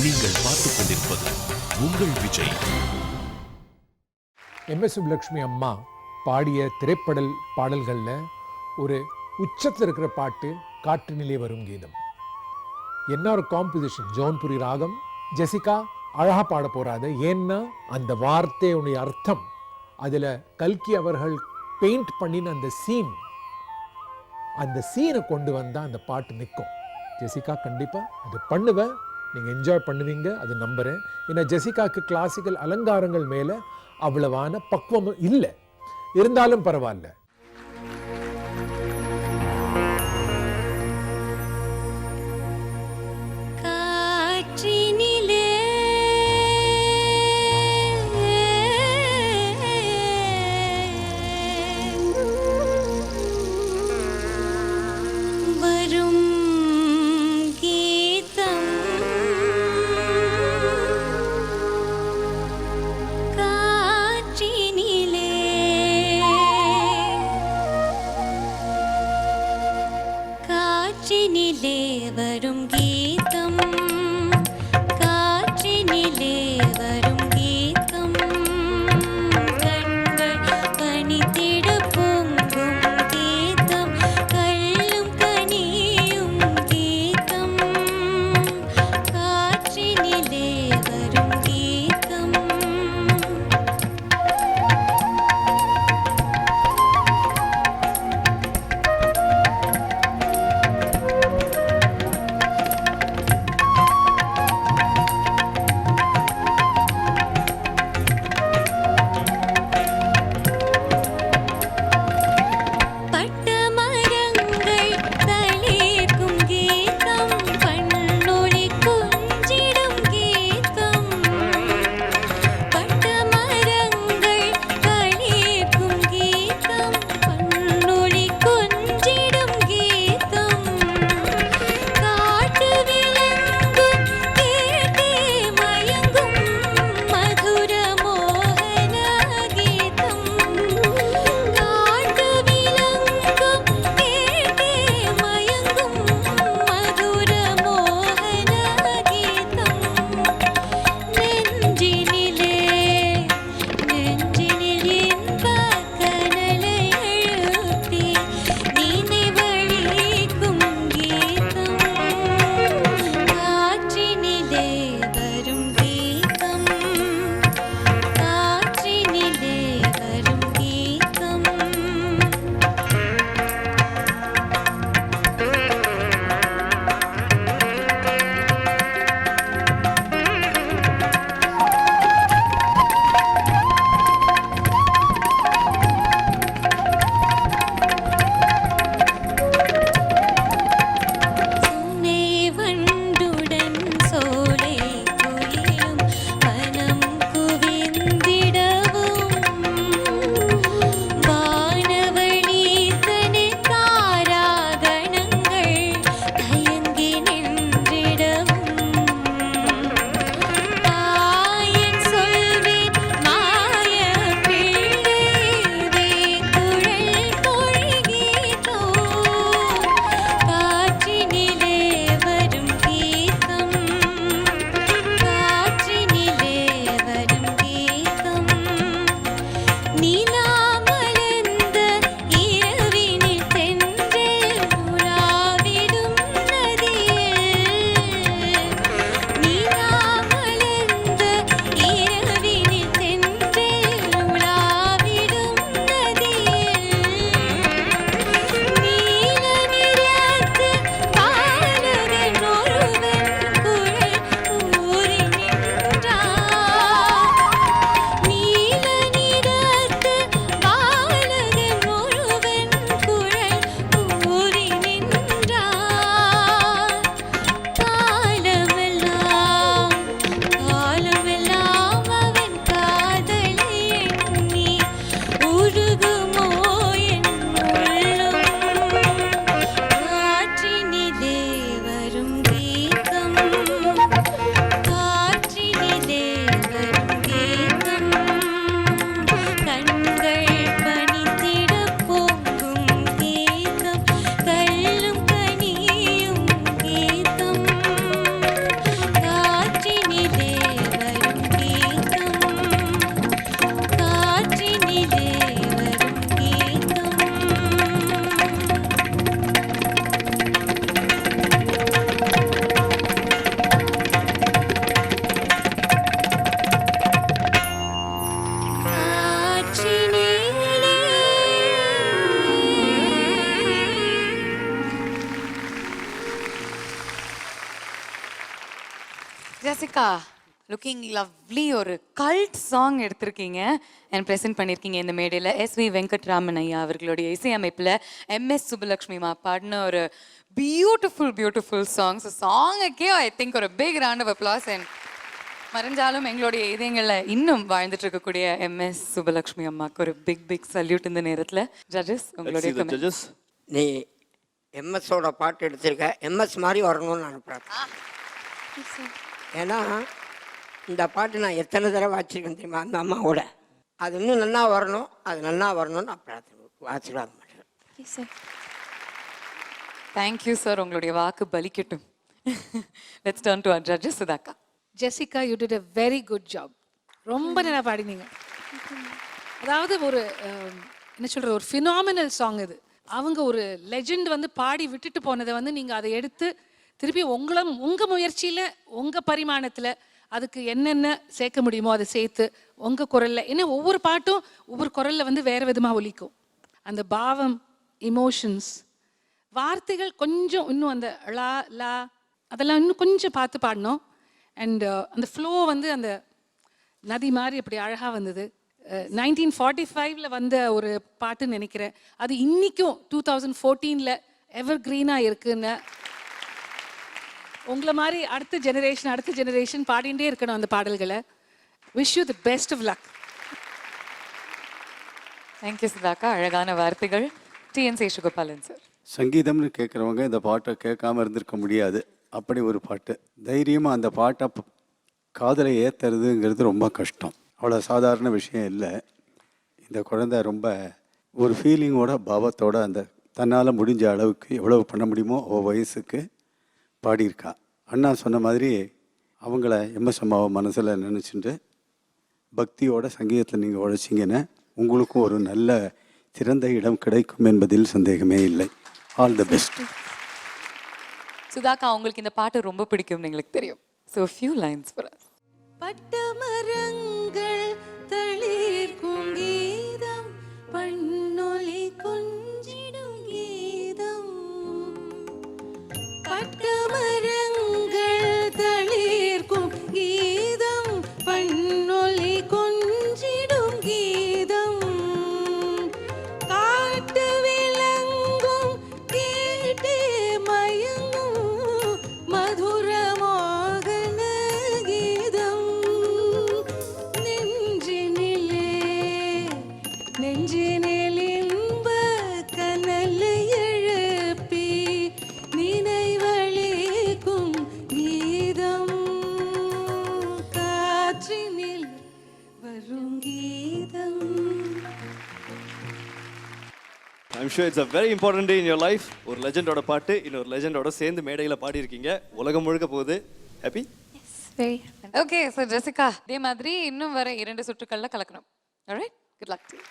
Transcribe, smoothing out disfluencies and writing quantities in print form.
நீங்கள் பார்த்துக் கொண்டிருப்பது உங்கள் விஜய். எம்.எஸ். சுப்புலட்சுமி அம்மா பாடிய திரைப்படல் பாடல்களில் ஒரு உச்சத்தில் இருக்கிற பாட்டு காற்றினிலே வரும் கீதம். என்ன ஒரு காம்போசிஷன்! ஜௌன்புரி ராகம். ஜெசிகா அழகா பாட போறாது. ஏன்னா அந்த வார்த்தையுடைய அர்த்தம், அதில் கல்கி அவர்கள் பெயிண்ட் பண்ணின அந்த சீனை கொண்டு வந்தால் அந்த பாட்டு நிற்கும். ஜெசிகா கண்டிப்பாக அது பண்ணுவேன், நீங்கள் என்ஜாய் பண்ணுவீங்க, அது நம்புகிறேன். ஏன்னா ஜெசிகாவுக்கு கிளாசிக்கல் அலங்காரங்கள் மேலே அவ்வளவான பக்குவம் இல்லை, இருந்தாலும் பரவாயில்ல. ஜெசிகா லுக்கிங் லவ்லி, ஒரு கல்ட் சாங் எடுத்திருக்கீங்க அண்ட் ப்ரெசென்ட் பண்ணியிருக்கீங்க இந்த மேடையில். எஸ்வி வெங்கட்ராமன் ஐயா அவர்களுடைய இசையமைப்பில் MS சுப்புலக்ஷ்மிமா பாடின ஒரு பியூட்டிஃபுல் சாங். ஸோ சாங்குக்கே ஐ திங்க் ஒரு big round of applause. And மறைஞ்சாலும் எங்களுடைய இதயங்களில் இன்னும் வாழ்ந்துட்டு இருக்கக்கூடிய MS சுப்புலக்ஷ்மி அம்மாவுக்கு ஒரு பிக் சல்யூட் இந்த நேரத்தில். ஜட்ஜஸ் உங்களுடைய comment. நீ எம்எஸோட பாட்டு எடுத்திருக்க, எம்எஸ் மாதிரி வரணும்னு நான் பிரார்த்தனை. ஏன்னா இந்த பாட்டு நான் எத்தனை தடவை வாச்சிருக்கேன் தெரியுமா அந்த அம்மாவோட. அது இன்னும் நல்லா வரணும், அது நல்லா வரணும்னு நான் பிரார்த்தனை ஆசீர்வாதம் பண்ணுறேன். தேங்க்யூ சார், உங்களுடைய வாக்கு பலிக்கட்டும். Let's turn to our judges. சுதாக்கா. Jessica, you did a very good job. ரொம்ப நல்லா பாடினீங்க. அதாவது ஒரு என்ன சொல்கிற, ஒரு ஃபினாமினல் சாங் இது. அவங்க ஒரு லெஜெண்ட் வந்து பாடி விட்டுட்டு போனதை வந்து நீங்கள் அதை எடுத்து திருப்பி உங்கள் முயற்சியில் உங்கள் பரிமாணத்தில் அதுக்கு என்னென்ன சேர்க்க முடியுமோ அதை சேர்த்து உங்கள் குரலில், ஏன்னா ஒவ்வொரு பாட்டும் ஒவ்வொரு குரலில் வந்து வேறு விதமாக ஒலிக்கும். அந்த பாவம், இமோஷன்ஸ், வார்த்தைகள் கொஞ்சம் இன்னும் அந்த லா லா அதெல்லாம் இன்னும் கொஞ்சம் பார்த்து பாடணும். அண்ட் அந்த ஃப்ளோ வந்து அந்த நதி மாதிரி அப்படி அழகாக வந்தது. 1945 வந்த ஒரு பாட்டுன்னு நினைக்கிறேன். அது இன்றைக்கும் 2014 எவர் க்ரீனாக இருக்குன்னு. உங்களை மாதிரி அடுத்த ஜெனரேஷன் பாடிகிட்டே இருக்கணும் அந்த பாடல்களை. Wish you the best of luck. Thank you சுதாக்கா, அழகான வார்த்தைகள். TN Seshagopalan sir. சங்கீதம்னு கேட்குறவங்க இந்த பாட்டை கேட்காம இருந்திருக்க முடியாது. அப்படி ஒரு பாட்டு, தைரியமாக அந்த பாட்டை காதலை ஏற்றுறதுங்கிறது ரொம்ப கஷ்டம். அவ்வளோ சாதாரண விஷயம் இல்லை. இந்த குழந்தை ரொம்ப ஒரு ஃபீலிங்கோட, பாவத்தோட, அந்த தன்னால் முடிஞ்ச அளவுக்கு எவ்வளவு பண்ண முடியுமோ அவள் வயசுக்கு பாடியிருக்கா. அண்ணா சொன்ன மாதிரி அவங்கள MS அம்மாவை மனசில் நினச்சிட்டு பக்தியோட சங்கீதத்தில் நீங்கள் உழைச்சிங்கன்னா உங்களுக்கும் ஒரு நல்ல சிறந்த இடம் கிடைக்கும் என்பதில் சந்தேகமே இல்லை. All the best. சுதாக்கா, உங்களுக்கு இந்த பாட்டு ரொம்ப பிடிக்கும்னு எங்களுக்கு தெரியும். So few lines for us. பட்டமரங்கள் தளிர்க்கும் கீதம், பண்ணொலி கொஞ்சிடும் கீதம். பட்டமரங்கள் தளிர்க்கும் கீதம், பண்ணொலி கொஞ்சிடும் கீதம். காட்டு விளங்கும் கேட்டே மயங்கும் மதுரமோகன கீதம். நெஞ்சினில் இன்ப கனலை எழுப்பி நினைவளிக்கும் கீதம். காற்றினில் வரும் கீதம். I'm sure it's a very important day in your life. ஒரு லெஜெண்டோட பாட்டு இன்னொரு லெஜெண்டோட சேர்ந்து மேடையில் பாடியிருக்கீங்க. உலகம் முழுக்க போகுது. ஹாப்பி? ஓகே, ஸோ ஜெசிகா, இதே மாதிரி இன்னும் வர 2 சுற்றுக்கள்ல கலக்கணும். Alright, good luck to you.